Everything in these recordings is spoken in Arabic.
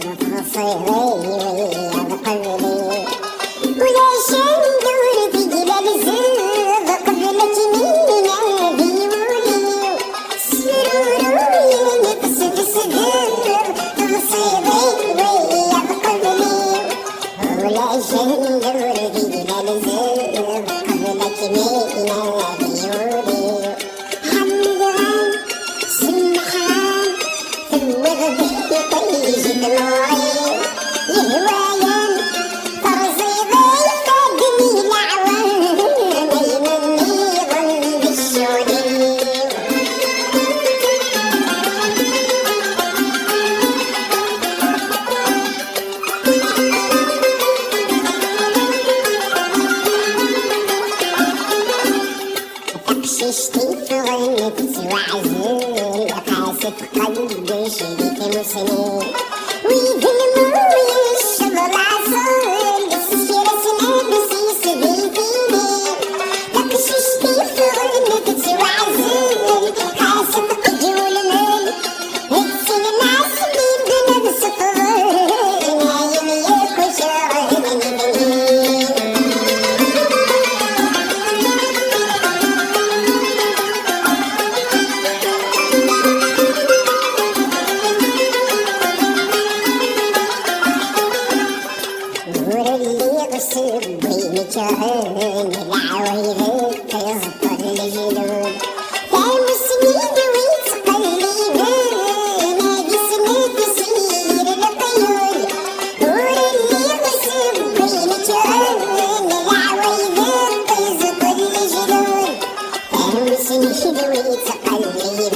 تفاصيلي ويا قبلي ولا شندور تجلال زيد قبلك مين عديولي سروري نقصد صدر تفاصيلي ويا قبلي ولا شندور تجلال زيد قبلك مين عديولي حمدان سمحان ثم غدي طيج دموعي يهوايان طرزي ضيف قدمي العوان يمني ظن بالشولي تقششتي فغنت وعزل قاسة قلبي شريك مسنين ويظلموا الشبر عصر السيرة سنابسي سبيتيني تقششتي فغنت وعزل قاسة قجول مال هتسل الناس بيبنا بسطور نايم ياكو شغل مني نور اللي غصب بين جهان العوايد تزطر الجنود فهم سنين ويتقلبان نادي سنة تسير القيود نور اللي غصب بين جهان العوايد تزطر الجنود فهم سنين ويتقلبان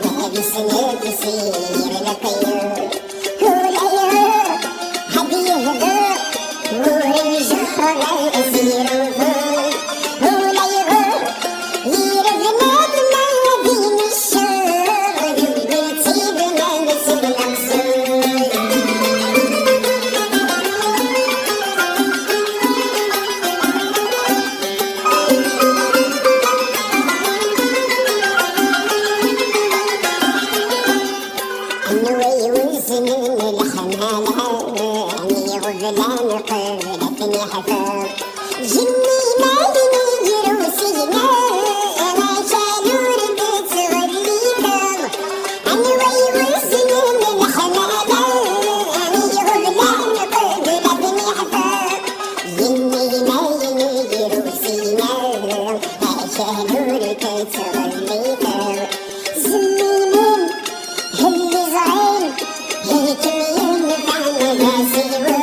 نادي سنة تسير القيود غزلان قبلتني حفاظ جني مالي جروسينا أنا شالور بتغلي كاب أنا ويوزن الحمالة أنا غزلان قبلتني حفاظ جني مالي جروسينا أنا شالور بتغلي كاب زمينين هلي زعيم هيك مين فعنا ناسيوه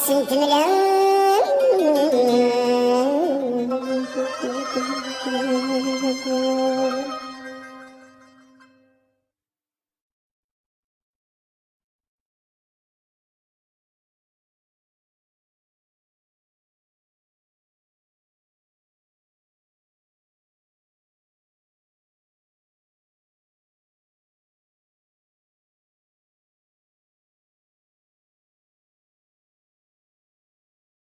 سنت مليون